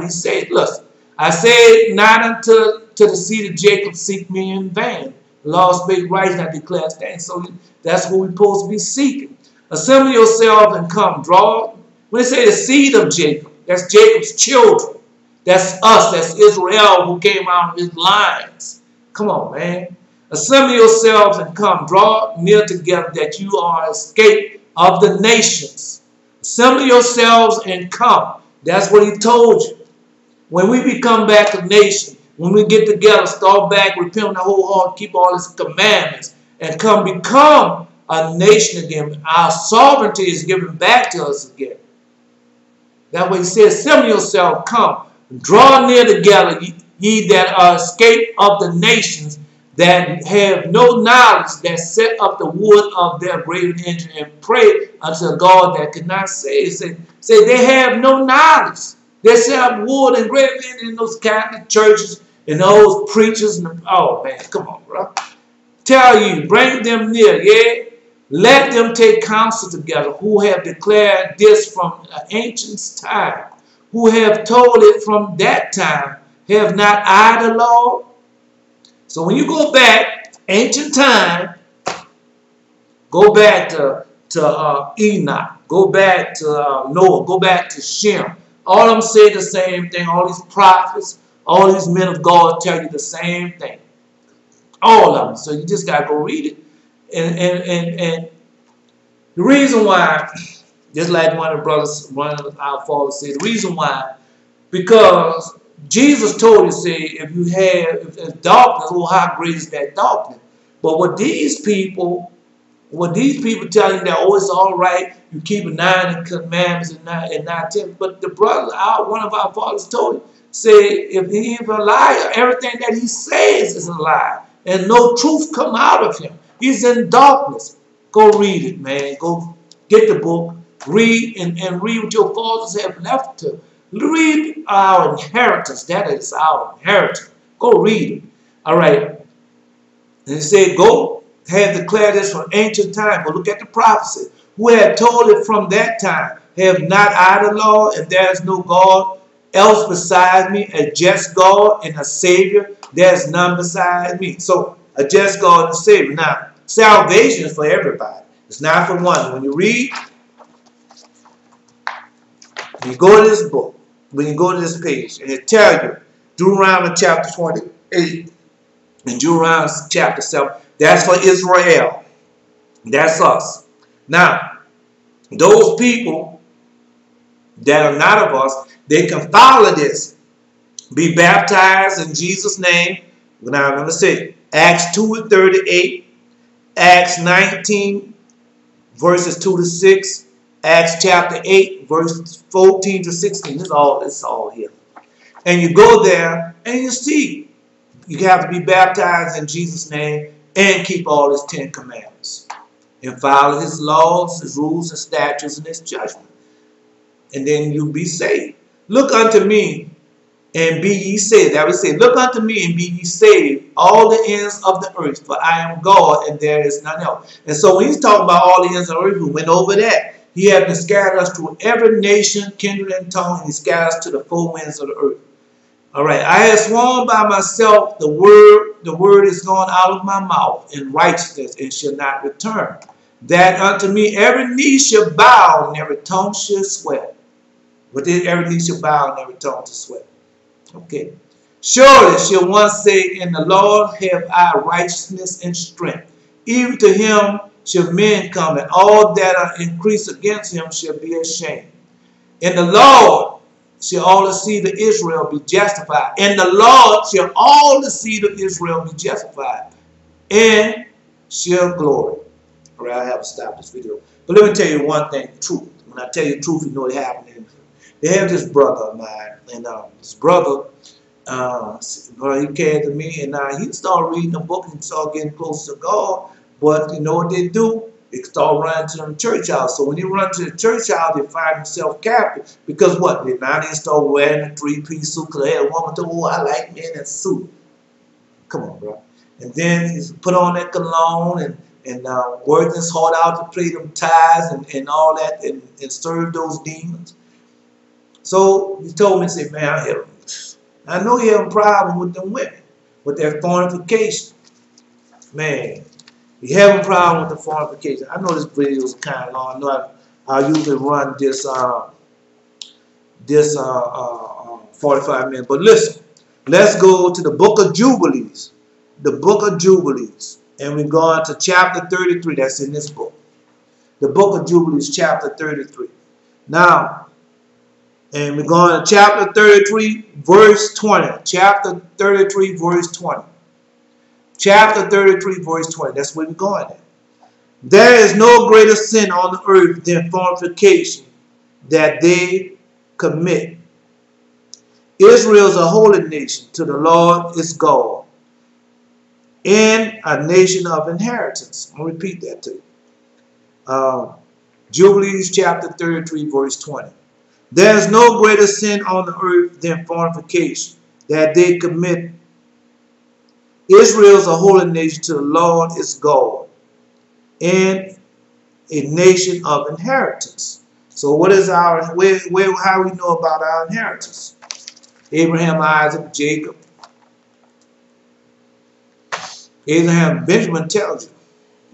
S2: he said. Listen, I said, not unto the seed of Jacob seek me in vain. The law spake right, and I declare stand. So that's what we're supposed to be seeking. Assemble yourselves and come. Draw. When they say the seed of Jacob, that's Jacob's children. That's us. That's Israel who came out of his lines. Come on, man. Assemble yourselves and come. Draw near together that you are escaped of the nations. Assemble yourselves and come. That's what he told you. When we become back a nation, when we get together, start back, repent in the whole heart, keep all his commandments, and come become a nation again. Our sovereignty is given back to us again. That way he says, assemble yourself, come. Draw near together, ye that are escaped of the nations, that have no knowledge, that set up the wood of their graven image, and pray unto a God that could not save. Say they have no knowledge. They set up wood and graven image in those Catholic churches and those preachers. And oh man, come on, bro. Tell you, bring them near, yeah. Let them take counsel together, who have declared this from ancient time, who have told it from that time. Have not I the Lord? So when you go back, ancient time, go back to Enoch, go back to Noah, go back to Shem. All of them say the same thing. All these prophets, all these men of God tell you the same thing. All of them. So you just got to go read it. And the reason why, just like one of our fathers said, the reason why, because Jesus told us, say, if darkness, oh, how great is that darkness? But what these people tell you that, oh, it's all right, you keep 9 commandments and not 10. But the brother, one of our fathers told him, say, if he is a liar, everything that he says is a lie, and no truth come out of him. He's in darkness. Go read it, man. Go get the book, read, and read what your fathers have left to. Read our inheritance. That is our inheritance. Go read it. All right. And he said, go have declared this from ancient time. Go look at the prophecy. Who had told it from that time? Have not I the Lord, and there is no God else besides me, a just God and a Savior? There is none besides me. So, a just God and Savior. Now, salvation is for everybody. It's not for one. When you read, you go to this book, when you go to this page, and it tells you, Deuteronomy chapter 28 and Deuteronomy chapter 7, that's for Israel. That's us. Now, those people that are not of us, they can follow this. Be baptized in Jesus' name. Now I'm going to say Acts 2:38, Acts 19, verses 2 to 6, Acts chapter 8, verses 14 to 16. It's all here. And you go there and you see you have to be baptized in Jesus' name and keep all his 10 commandments and follow his laws, his rules and statutes and his judgment. And then you'll be saved. Look unto me and be ye saved. That we say, look unto me and be ye saved, all the ends of the earth, for I am God and there is none else. And so when he's talking about all the ends of the earth, we went over that. He has been scattered us to every nation, kindred, and tongue, and he scattered us to the four winds of the earth. All right, I have sworn by myself, the word is gone out of my mouth in righteousness and shall not return. That unto me every knee shall bow and every tongue shall swear. But then every knee shall bow and every tongue shall swear. Okay. Surely shall one say, in the Lord have I righteousness and strength. Even to him shall men come, and all that are increased against him shall be ashamed. In the Lord shall all the seed of Israel be justified. In the Lord shall all the seed of Israel be justified, and shall glory. All right, I have to stop this video. But let me tell you one thing, truth. When I tell you truth, you know what happened. They have this brother of mine, and this brother,
S1: He came to me, and he started reading the book and started getting close to God. But you know what they do? They start running to the church house. So when he run to the church house, they find himself captive. Because what? Now they start wearing a three-piece suit. Because they had a woman told, oh, I like men in suit. Come on, bro. And then he's put on that cologne and worked his heart out to pay them tithes and all that and serve those demons. So he told me, he said, man, I know you have a problem with them women, with their fornication. Man, you have a problem with the fornication. I know this video is kind of long. I know I usually run this 45 minutes. But listen, let's go to the book of Jubilees. The book of Jubilees. And we're going to chapter 33. That's in this book. The book of Jubilees, chapter 33. Now, and we're going to chapter 33, verse 20. Chapter 33, verse 20. Chapter 33, verse 20. That's where we're going at. There is no greater sin on the earth than fornication that they commit. Israel is a holy nation to the Lord its God, and a nation of inheritance. I'll repeat that to you. Jubilees chapter 33, verse 20. There is no greater sin on the earth than fornication that they commit. Israel is a holy nation to the Lord its God, and a nation of inheritance. So what is our, how we know about our inheritance? Abraham, Isaac, Jacob. Abraham, Benjamin tells you.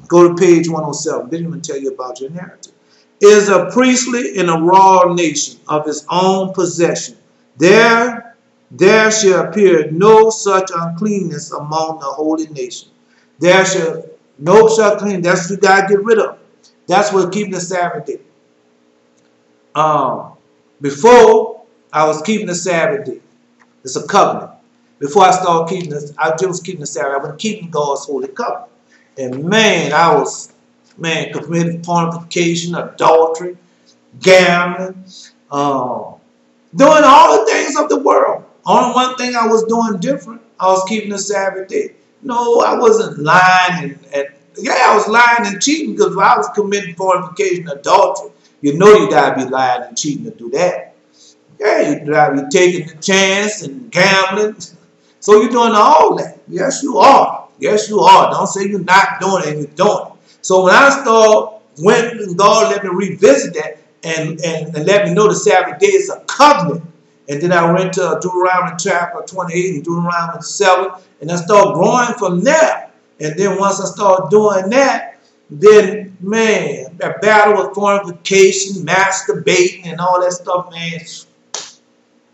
S1: Go to page 107. Benjamin tells you about your inheritance. Is a priestly and a royal nation of its own possession. There shall appear no such uncleanness among the holy nation. There shall no such uncleanness. That's what you got to get rid of. That's what keeping the Sabbath day. Before I was keeping the Sabbath day. It's a covenant. Before I started keeping this, I was keeping the Sabbath. I was keeping God's holy covenant. And man, I was committing fornication, adultery, gambling, doing all the things of the world. Only one thing I was doing different, I was keeping the Sabbath day. No, I wasn't lying I was lying and cheating because if I was committing fornication, adultery, you know you gotta be lying and cheating to do that. Yeah, you gotta be taking the chance and gambling. So you're doing all that. Yes, you are. Yes, you are. Don't say you're not doing it and you're doing it. So when I went and God let me revisit that and let me know the Sabbath day is a covenant. And then I went to Deuteronomy chapter 28 and Deuteronomy 7, and I started growing from there. And then once I started doing that, then, man, that battle with fornication, masturbating, and all that stuff, man,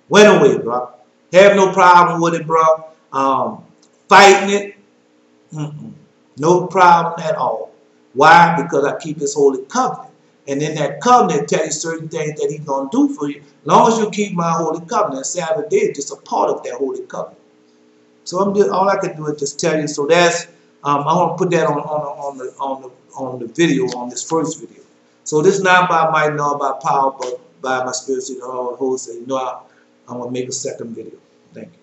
S1: went away, bro. Have no problem with it, bro. Fighting it, no problem at all. Why? Because I keep this holy covenant. And in that covenant, tell you certain things that he's going to do for you. As long as you keep my holy covenant, Sabbath day is just a part of that holy covenant. So all I can do is just tell you. So that's I want to put that on the video, on this first video. So this is not by might nor by power, but by my spirit, the Holy Ghost. You know, I'm going to make a second video. Thank you.